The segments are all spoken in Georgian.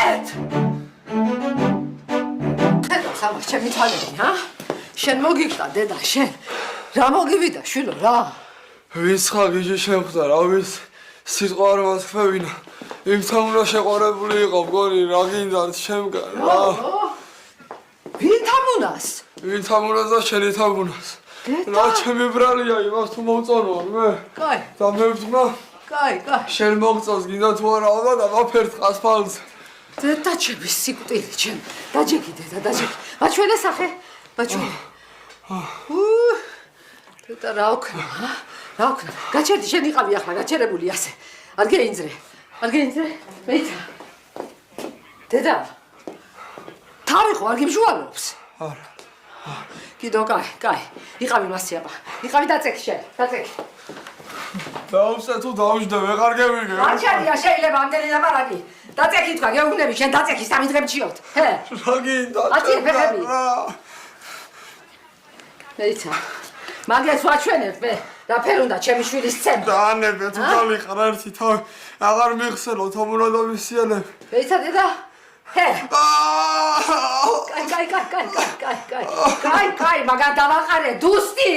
მეთ ხედავ სამას ჩემი თვალები ჰა შენ მოგიყვდა დედა შენ რა მოგივიდა შვილო რა ვინც ხარ გიჟი შემხვდა რა ვის სიტყვა არ მასხვევინა იმთან უნდა შეყვარებული იყო მგონი რა გინდა შემგან რა ვინ თამუნას და შენი თამუნას რა ჩემი ბრალია იმას თუ მომწონო მე კაი და მე ვთქმა კაი შენ მოგწონს გინდა თუ არა და ვაფერთ ასფალტზე დედა ჩემი სიკვდილი ჩემ დაჯეგი დედა დაჯეგი მაჩვენე სახე მაჩვენე დედა რა ოქნა გაჩერდი შენ იყავი ახლა გაჩერებული ასე არ გეინძრე მეცა დედა თავი ხო არ გიმჟუალობს არა კიდო კაი იყავი მასიაბა იყავი დაწექი შენ დაწექი დაუსე თუ დავუჯდე ვეღარ გევიგე აჩადია შეიძლება ამდენი ლაპარაკი დაწექი თქვა გეუბნები შენ დაწექი 3 დღე მჩიოთ რა გინდა ათი ფეხები მეცა მაგას ვაჩვენებ მე რა ფერ უნდა ჩემი შვილის ცემ დაანებე თუ დავიყარ ერთი თავი აღარ მიხსენო თამუნა და მისიანები მეცა დედა კაი მაგარ დავაყარე დუსტი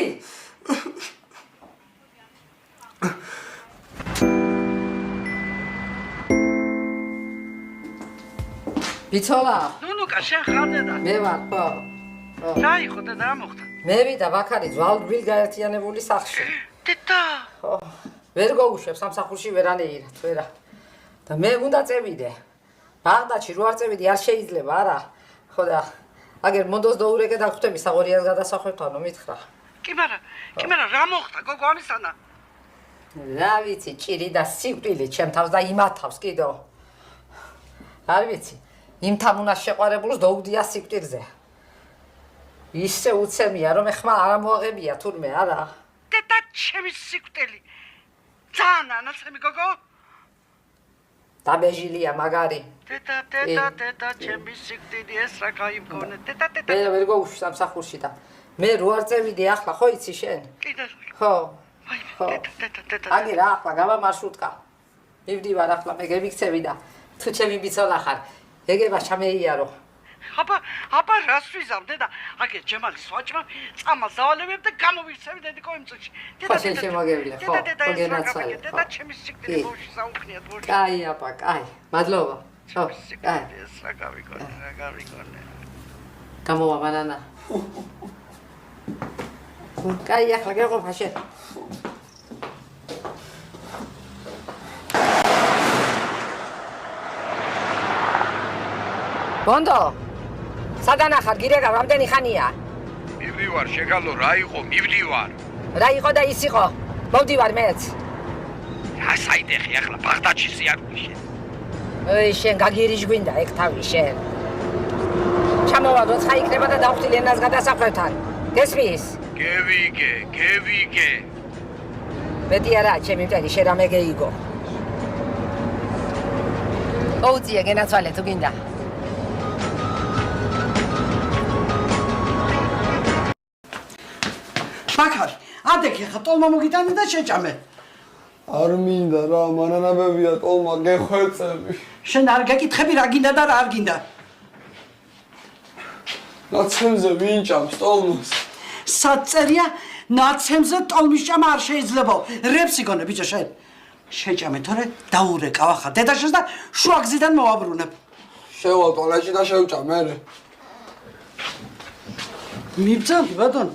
ბიცოლა ნუნუკა შენ ხარ დედა მე ვარ ხო რა იყო და რა მოხდა მე ვიდა ვაქარი ძვალბილ გაერთიანებული სახლში დედა ხო ვერ გოუშვებ სამსახურში ვერანეირად ვერა და მე უნდა წევიდე ბაღდადში რო არ წევიდი არ შეიძლება არა ხო და აგერ მონდოს დაურეკე და ხვდები საღორიას გადასახვევთანო მითხრა კი მაგრამ რა მოხდა გოგო ამისანა რა ვიცი ჭირი და სიკვდილი ჩემ თავს და იმათავს კიდო არ ვიცი იმ თამუნას შეყვარებულს დაუგდია სიკვდილზე ისე უცემია რომ ეხმა არ მოაღებია თურმე არა დედა ჩემი სიკვდილი ძალიან ანაცემი გოგო დაბეჟილია მაგარი დედა ჩემი სიკვდილი ეს რა გაიმგონე დედა მე ვერ გოუშვი სამსახურში და მე რო არ წევიდე ახლა ხო იცი შენ კიდე ხო დედა აგი რა ახლა გავა მარშრუტკა მივდივარ ახლა მე გემიქცევი და თუ ჩემი ბიცოლა ხარ ეგება ჩამეიარო აბა რას ვიზამ დედა აგე ჯემალის ვაჭმა წამალს დავალებებ და გამოვიქცევი დედიკო იმ წუთში ხო შენ შემოგევლე ხო გენაცვალე დედა ჩემი სიკვდილი ბავშვი საუქნიათ ბავშვი კაი აბა კაი მადლობა ხო კაი ეს რა გავიგონე გამოვა ბანანა კაი ახლა გეყოფა შენ ბონდო სადან ახარ გირეკავ რამდენი ხანია მივდივარ შეგალო რა იყო მივდივარ რა იყო და ის იყო მოვდივარ მეც რა საიდეხი ახლა ბაღდადში სიარული შენ ოი შენ გაგირიჟ გვინდა ეგ თავი შენ ჩამოვა როცა იქნება და დავხტილ ენას გადასახვევთან გესმის გევიგე მეტი არა ჩემი მტერი შენ რამე გეიგო ოუწია გენაცვალე თუ გინდა ბაქარი ადექი ხა ტოლმა მოგიტანი და შეჭამე არ მინდა რა მანანაბებია ტოლმა გეხვეწები შენ არ გეკითხები რა გინდა და რა არ გინდა ნაცემზე ვინ ჭამს ტოლმას საწერია ნაცემზე ტოლმის ჭამა არ შეიძლება რებს იგონე ბიჭო შენ შეჭამე თორე დაურეკავ ახლა დედაშენს და შუაგზიდან მოვაბრუნებ შევალ ტოლეჯი და შევჭამ მე მიბძანდი ბატონო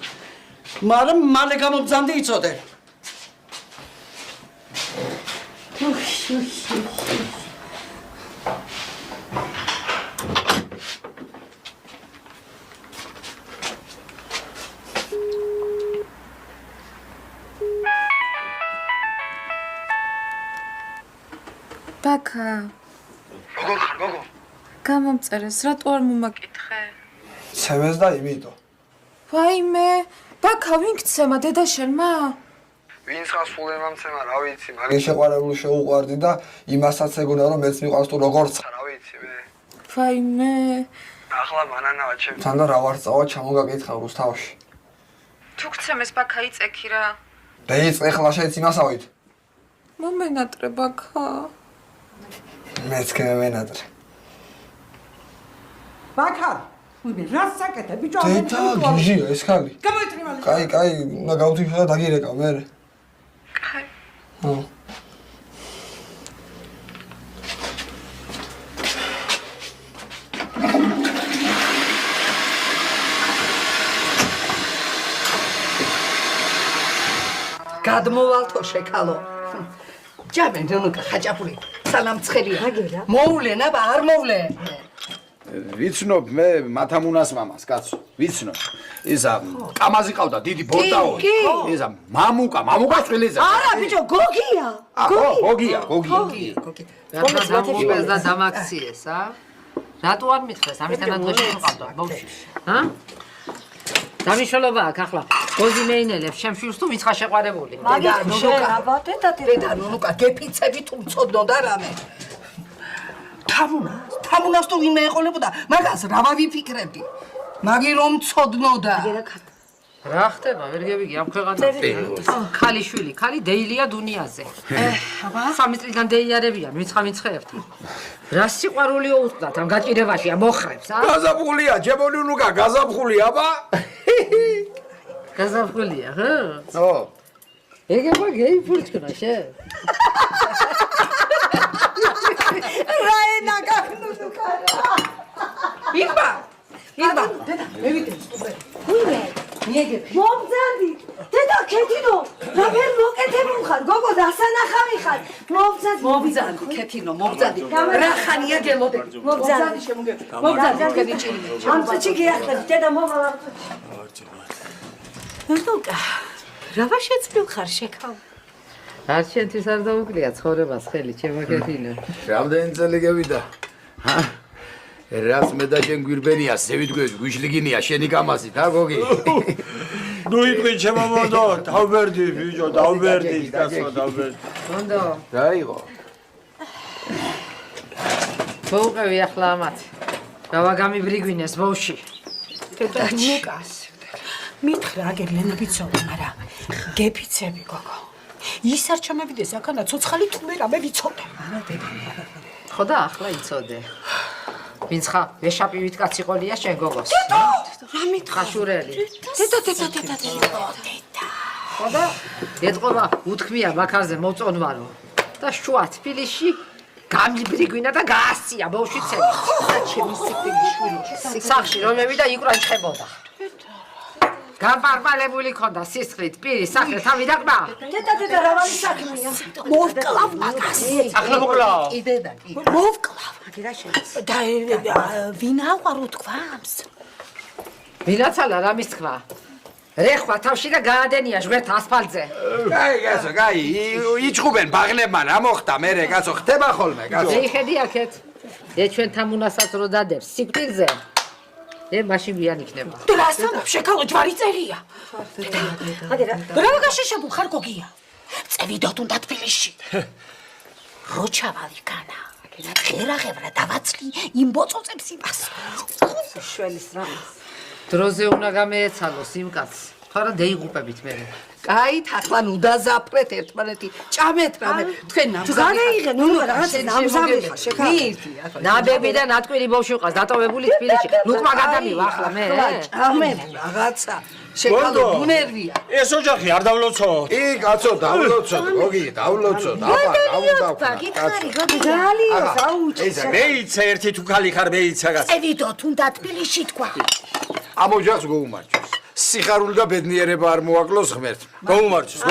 მაგრამ მალე გამობძანდი იცოდე ბაქა როგორ ხარ გოგო გამომწერეს რატო არ მომაკითხე ცემეს და იმიტო ვაიმე ბაქა ვინ გცემა დედაშენმა ვინც გასულე მომცემა რა ვიცი მაგის შეყვარებული შეუყვარდი და იმასაც ეგონა რომ მეც მიყვარს თუ როგორ ცხა რა ვიცი მე ვაიმე ახლა მანანაა ჩემთან და რა ვარ წავა ჩამოგაკითხა რუსთავში თუ გცემეს ბაქა იწექი რა და იწყე ახლა შეც იმასავით მომენატრე ბაქა მეც კემენატრე ბაქარ ვიბი რა საკეთე ბიჭო დედა გიჟია ეს ხალი გამოიწრიმალი კაი უნდა გავთიშო და დაგირეკა მე კაი ხო გადმოვალთო შეკალო ჯამენ რონუკა ხაჭაპური სალამ ცხელია მოვლენ აბა არ მოვლენ ვიცნობ მე მათამუნას მამას კაცო ვიცნობ ისა კამაზი ყავდა დიდი ბორტაო ისა მამუკა წვილიძე არა ბიჭო გოგია გოგია რა დამოფეს და დამაქციეს რატო არ მithres ამისთანაც დღეში მყავდა ბავშვი დამიშველობა აქ ახლა გოზი მეინელებს შემშვილს თუ ვიცხა შეყვარებული დედა ნუნუკა გეფიცები თუ მწოდნოდა რამე თამუნას თუ ვინმე ეყოლებოდა მაგას რა ვიფიქრებდი მაგი რომ მწოდნოდა რა ხდება ვერ გევიგე ამ ქვეყანაში ქალიშვილი ქალი დეილია დუნიაზე სამი წლიდან დეიარებიან მიცხებთ რა სიყვარულიო უთხრათ ამ გაჭირებაშია მოხრებს გაზაფხულია ჯებონუნუკა გაზაფხულია აბა გაზაფხულია ხო ო ეგება გეიფურჩქნა შე რაენა გახნუდა ირმა დედა მე ვიტყვი ვინმე მიეგები მომძადი დედა ქეთინო რა ვერ მოკეთებულ ხარ გოგო დასანახავი ხარ მომძადი ქეთინო მომძადი რა ხანია გელოდე მომძადი მომძადი თქვენი ჭირი ამ წუთში გიახლები დედა მოვალ ნუკა რა შეცვლილ ხარ შეკავ არ შენთვის არ დაუკლია ცხოვრებას ხელი ჩემო ქეთინო რამდენი წელი გევიდა რაც მე და შენ გვირბენია ზევიდგეთ გვიშლიგინია შენი კამასით გოგი ნუ იყვი ჩემო მონდო დავბერდი ბიჭო დავბერდი კაცო დავბერდი მონდო დაიღო მოუყევი ახლა ამათ გავა გამიბრიგვინეს ბავში დედა ნუკას მითხრა აგერ ლენა ვიცოდე მაგრამ გეფიცები გოგო ის არ ჩამევიდეს აქანა ცოცხალი თუმე რამე ვიცოდე ხო და ახლა იცოდე ვინც ხა ვეშაპივით კაცი ყოლია შენ გოგოს რა მითხრა ხაშურელი დედა ხო და ეთყობა უთქმია ბაქარზე მოწონვარო და შუა თბილისში გამიბრიგვინა და გაასწია ბავშვიცები და ჩემი სიკვდილი სახში რომები და იკვრან ჩხებოდა გამპარპალებული ქონდა სისხლით პირი სახე თავი დაკმა დედა რავალი საქმეა მოვკლავ მაგას ახლა მოკლავ იდედა კი მოვკლავ რა შენს და ვინ აყვარო თქვამს ვინაცალა რამის თქვა რეხვა თავში და გაადენია ჟღერთ ასფალტზე კაი კაცო კაი იჭხუბენ ბაღლებმა რა მოხდა მერე კაცო ხდება ხოლმე კაცო შეიხედი აქეთ ჩვენ თამუნასაც რო დადებს სიკვდილზე მაშინ გვიან იქნება დრასთან შეკალო ჯვარი წერია რა გაშეშებულ ხარ გოგია წევიდოთ უნდა თბილისში როჩავალი განა ღერაღევრა დავაცლი იმ ბოწოწებს იმას შველის რამის დროზე უნდა გამეეცალოს იმ კაცს ხარა დეიღუპებით მე კაით ახლა ნუ დაზაფრეთ ერთმანეთი ჭამეთ რამე თქვენ გაიიღე ნუ რაღაც ნამზავი ხარ შეკალო ნაბები და ნატკვირი ბავშვი ყავს დატოვებული თბილისში ნუკმა გადამივა ახლა მე ჭამეთ რაღაცა შეკალო ბუნერვია ეს ოჯახი არ დავლოცოთ ი კაცო დავლოცოთ გოგი დავლოცოთ აბა რა უნდა გითხარი გოგი გალიოს აუჩი მეიცა ერთი თუ ქალი ხარ მეიცა კაცო წევიდოთ უნდა თბილისში თქვა ამ ოჯახს გოუმარჯოს სიხარული და ბედნიერება არ მოაკლოს ღმერთმა გაუმარჯოს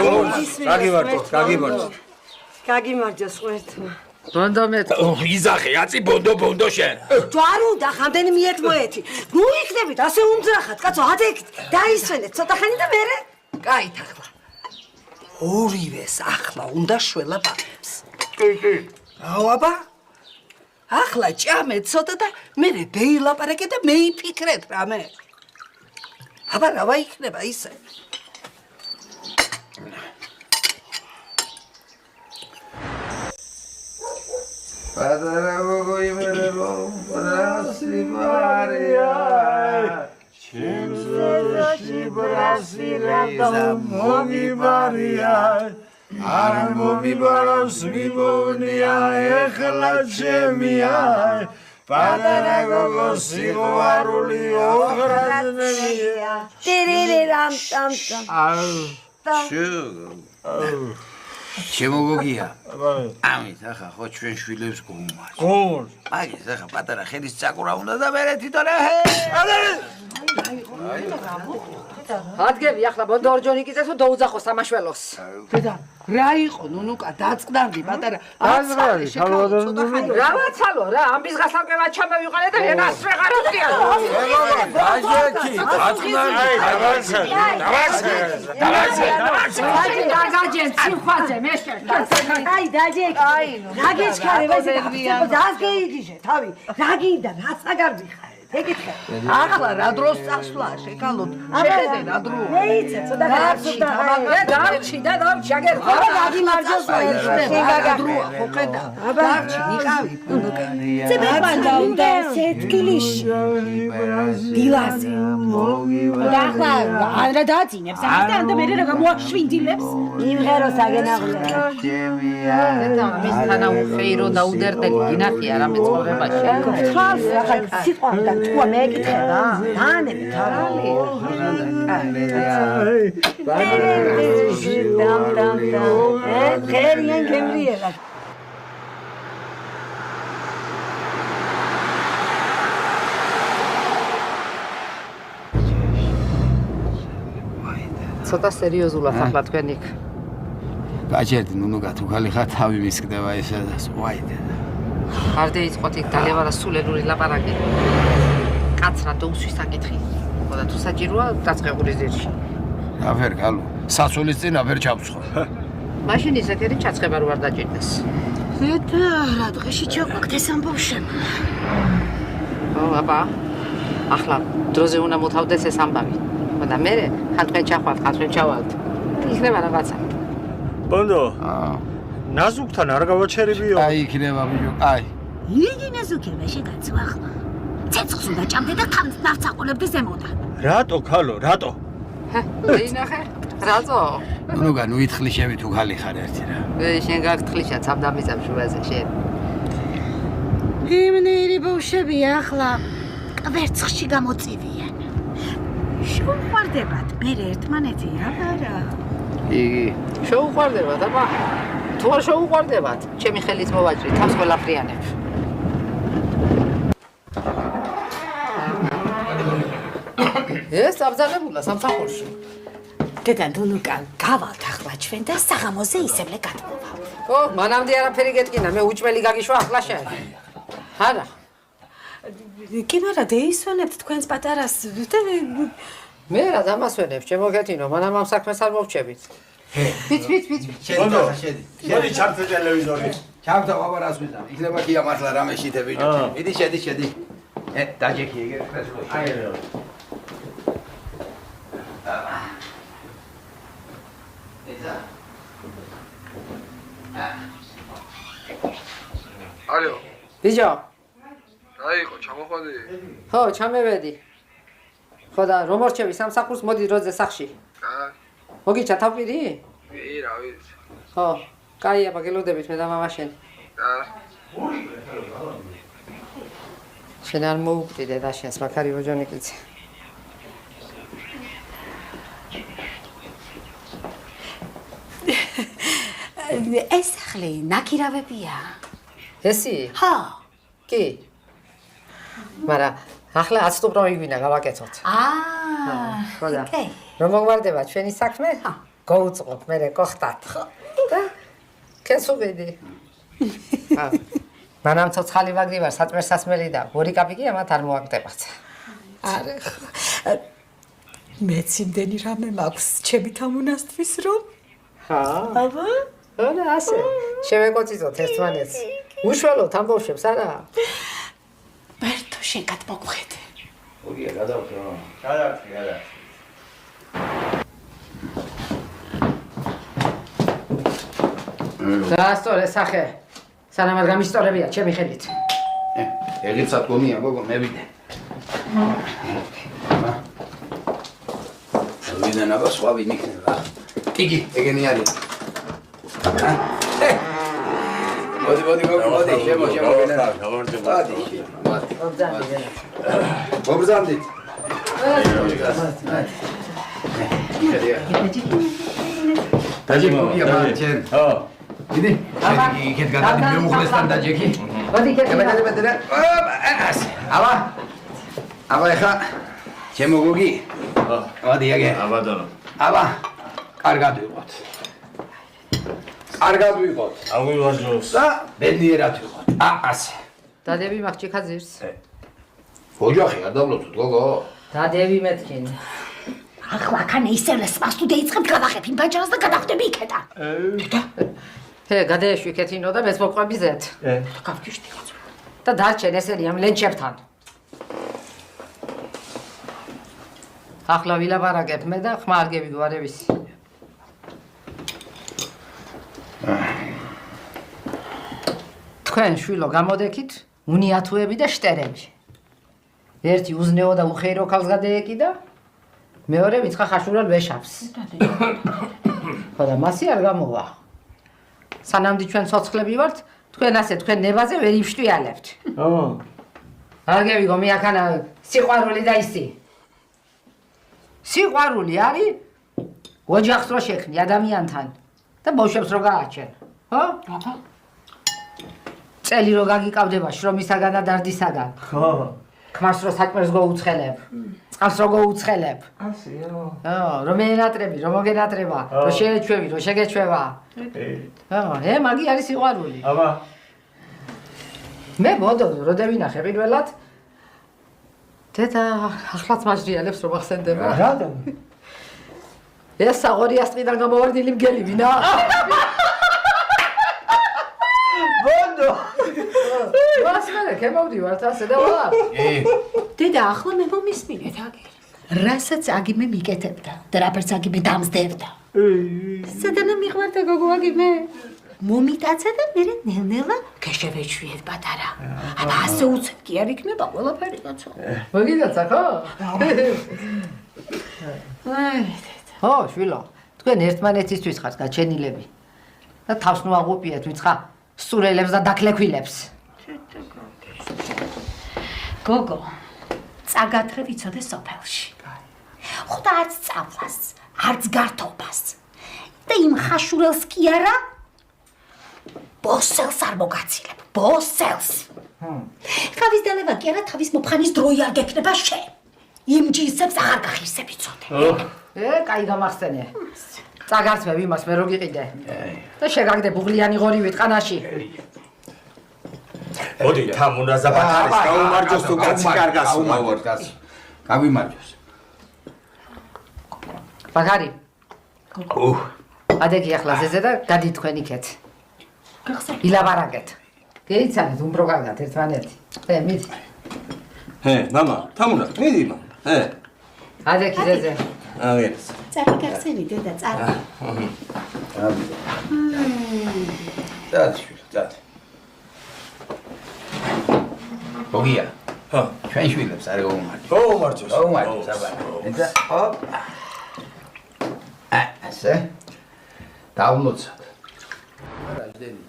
გაგიმარჯოს ღმერთმა ბონდო მეტყო იზახე აწი ბონდო შენ ჯვარ უნდა ხამდენი მიეთმოეთი ნუ იქნებით ასე უმძრახად კაცო ადექით დაისვენეთ ცოტა ხანი და მერე კაით ახლა ორივეს ახლა უნდა შველა ბაბებს კი ავაბა ახლა ჭამეთ ცოტა და მერე დეილაპარაკეთ და მეიფიქრეთ რამე აბა რა ვაიქნება ისე პატარა გოგო იმერებო ბრასი მარია ჩემზეში ბრასი რატო მომიბარია არ მომიბაროს მიმოვნია ეხლა ჩემია პატარა გოგო სიყვარული ოღრაზნელია ტირირირამ ტამ ტამ შემოგოგია ამით ახლა ხო ჩვენ შვილებს გუმართ მაგის ახლა პატარა ხელის წაკურა უნდა და მერე თვითონ ადგები ახლა ბონდორჯონიკიძე თუ დაუძახო სამაშველოს. დედა, რა იყო ნუნუკა დაწკდარდი პატარა. რავაცალო რა, ამბის გასალკევა ჩამევიყარე და ენას ვეღარ ვდია. დაჟექი, დაწკდარდი. დავაცე. დაგაჯენ ციხვაზე მეშერ. აი დაჯეკი. რა გეჩქარე ვეზია. დაგეიგიჟე თავი. რა გინდა, რა საგარდი ხარ. ეკითხე. ახლა რა დროს წასვლა შეკალოთ. შეხედე რა დროა. მეიცე ცოტა დავჩი და დავჩი აგერ. რაგი მარჯოს შეგაგა დროა ხო ხედა. დავჩი იყავი ნუნუკა. ცებებანდა უნდა სეთკილიში. დილაზე. და ახლა არა დაძინებს. ამიტომ და მე რა გამოაშვინდილებს. იმღერო საგენაღლე. და მის თანა უხეირო და უდერდელი დინახია რა მეცხოვრებაში. ხალხ ახლა სიტყვიდან თქვა მეკითხე რა. დანები თავი. დამ. ხერიან გემრიელა. ცოტა სერიოზულად ახლა თქვენ იქ. გაჭერდი ნუნუკა თუ ხალი ხარ თავი მისკდება ესადაც ვაიდე არ დაიწყოთ იქ დალევარა სულელური ლაპარაკი. კაცრა დაუსვის საკითხი. ხოდა თუ საჭიროა დაწყებული ზირში. აფერ გალო სასულის წინ აფერ ჩამცხო მაშინ ისეთერი ჩაცხება რო არ დაჭირდეს. დედა რა დღეში ჩაგვაგდეს ამბავშენ. ო აბა ახლა დროზე უნდა მოთავდეს ეს ამბავი. ხოდა მე ხან თქვენ ჩახვალთ, ხან თქვენ ჩავალთ. იქნება რაღაცა. ბონდო ნაზუკთან არ გავაჩერებიო აი იქნება ბიჭო აი იგი ნაზუკება შეგაცვა ახლა. ცეცხლს უნდა ჭამდე და თავს ნავცაყოლებდი ზემოდან. რატო ქალო რატო ინახე რატო? ნუნუკა ნუ ითხრიშები თუ ხალი ხარ ერთი რა შენ გაგთხლიშა ცამდამიზამ შუაზე შენ. იმნერი ბავშვები ახლა კვერცხში გამოწივიან. შეუყვარდებათ მე ერთმანეთი აბარა. იგი შეუყვარდებათ აბა თუ არ შეუყვარდებათ ჩემი ხელით მოვაჭრი თავს ყველაფრიანებ. ეს აბზალებულა სამსახურში. დედა ნუნუკა გავალთ ახლა ჩვენ და საღამოზე ისევლე გადმოვალ. ო მანამდე არაფერი გეტკინა მე უჭმელი გაგიშვა ახლა შენ. არა კი მარა დაისვენებთ თქვენს პატარას და მე რა დამასვენებ შემოგეთინო მანამ ამ საქმეს არ მოვჩებით. ვიც ბონდო შედი მოდი ჩართე ტელევიზორი ჩავდა ბაბა რას ვიზამ იქნება კი ამართლა რამე შეთე ბიჭო მიდი შედი დაჯექი ეგ ფესლო ალო ბიჭო დაიყო ჩამოხვედი ხო ჩამევედი. ხო და რომ მორჩები სამსახურს მოდი დროზე სახში. მოგიჩა თავპირი? კი რა ვიცი ხო კაია ბაგელოდებით მე და მამა შენ. შენ არ მოუკვდიდე და შენს მაქარი ბოჯონიკიძე. ეს სახლი ნაკირავებია. ესი? ხო. კი. მარა ახლა აცტუბრა მიგვინა გავაკეთოთ. ხო და რომ მოგვარდება ჩვენი საქმე? გაუწყობ მე გოხტათ. და კესუგედი. მანამ ცოცხალი ვაგრი ვარ საწმერსასმელი და ორი კაპიკი ამათ არ მოაგდებათ. არა მეც იმდენი რამე მაქვს ჩემი თამუნასთვის რომ აბა? არა ასე. შევეკოწიწოთ ერთმანეთს. უშუალოდ ამბავშებს არა? ბერთო შენ გადმოგხედე. ოგია გადავხე გადავხე დაასწორე სახე. სანამ არ გამისწორებია ჩემი ხელით. ეგეც ატკომია გოგო მევიდე ვიდან აბა სხვა ვინ იქნება იგი ეგენი არის მოდი გოგო მოდი შემო ვინანა მოდი მოგზავნით. დაჯი გოგია მარჩენ. ხო. დიდი. იქეთ გადადი მეუღლესთან დაჯექი. მოდი კეთილი. აბა ეხა ჩემო გოგი. ხო. მოდი აგე. აბადონო. აბა კარგად ვიყოთ. კარგად ვიყოთ. აღვივარჯოს. და ბედნიერად ვიყოთ. ასე. დადები მაგ ჭიქაძირს. ოჯახი არ დავლოცოთ გოგო. დადები მეთქინ. ახლა კანე ისელეს მასტუდე იწყებ გავახებ იმ ბაჭარას და გადავხდები იქეთა. გადაეშვი კეთინო და მეც მოყვები ზეთ. გავგიშდი ხაც. და დარჩენ ესენი ამ ლენჩებთან. ახლა ვილაპარაკებ მე და ხმა არ გევიგვარებისი. თქვენ შვილო გამოდექით უნიათუები და შტერები. ერთი უზნეო და უხეირო ქალს გადაეკიდა, მეორე ვიცხა ხაშურალ ვეშავს. ხო და მასი არ გამოვა. სანამდე ჩვენ ცოცხლები ვართ, თქვენ ასე თქვენ ნებაზე ვერ ივშტიალებთ. არ გევიგო მე აქანა სიყვარული და ისი. სიყვარული არის ოჯახს რო შექმნი ადამიანთან და ბავშვებს რო გააჩენ, ხო? წელი რო გაგიკავდება შრომისაგან და დარდისაგან. ხო. ქმარს რო საჭმელს გოუცხელებ, წყალს რო გოუცხელებ. ასეო. რომ ენატრები, რომ მოგენატრება, რომ შეეჩვევი, რომ შეგეჩვევა. მაგი არის სიყვარული. აბა. მე ბოდო რო დავინახე პირველად დედა ახლაც მაჟრიალებს რომ ახსენდება. რატომ? ეს საღორიას წიდან გამოვარდილი მგელი ვინა? ბონდო. ვასმერე, ქემოვდივართ ასე და ვარ. დედა, ახლა მე მომისმინეთ აგერ. რასაც აგიმე მიკეთებდა და რაფერს აგიმე დამსდებდა. სადანა მიყვარდა გოგო აგიმე? მომიტაცა და მე ნელ-ნელა გეშევეჩვიეთ პატარა. აბა ასე უცებ კი არ იქნება ყველაფერი კაცო. მოგიდაცა ხო? ხო, შვილო, თქვენ ერთმანეთისთვის ხართ გაჩენილები. და თავს ნუ აღუპიეთ ვიცხა სურელებს და დაქლექვილებს. გოგო, წაგათრე ვიცოდე სოფელში. ხოდა არც სწავლას, არც გართობას. და იმ ხაშურელს კი არა ბოსელს არ მოგაცილებ, ბოსელს. ხავის დალევა კი არა თავის მოფხანის დროი არ გექნება შენ. იმ ჯინსებს აღარ გახირსებ იცოდე. კაი გამახსენე. წაგართმევ იმას მე რო გიყიდე. და შეგაგდე ბუღლიანი ღორივი ტყანაში. მოდი თამუნა ზაბათარის გაუმარჯოს თუ კაცი კარგას გაუმარჯოს კაცი. გაგვიმარჯოს. ბაგარი. ადეგი ახლა ზეზე და გადი თქვენ იქეთ. ილაპარაკეთ. გეიცანეთ უმბრო კარგად ერთმანეთი. მიდი. მამა, თამუნა, მიდი მამა. ადეგი ზეზე. აღერს. წარი გახსენი დედა, წარი. დად. გოგია. ხო. ჩვენ შვილებს არ გაუმარჯოს. გაუმარჯოს. გაუმარჯოს აბა. და ოპ. ასე. დავლოცოთ. არა, ძდენი.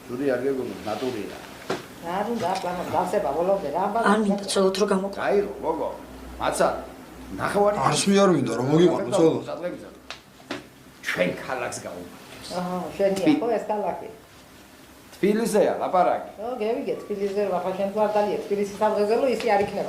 ჯური არ გეგონა, ნატურია. არ უნდა დავსება ბოლომდე რა ამბავი. არ მინდა ცოლოთ რო გამოყო. გაირო, გოგო. მაცა. ნახევარი. არც მე არ მინდა რომ მოგიყვანო ცოლო. ჩვენ ქალაქს გაუმარჯოს. შენია ხო ეს ქალაქი? თბილისია, ლაპარაკი. გევიგე თბილისზე ახლა შენ თუ არ დალიე თბილისის სამღეზელო ისი არ იქნება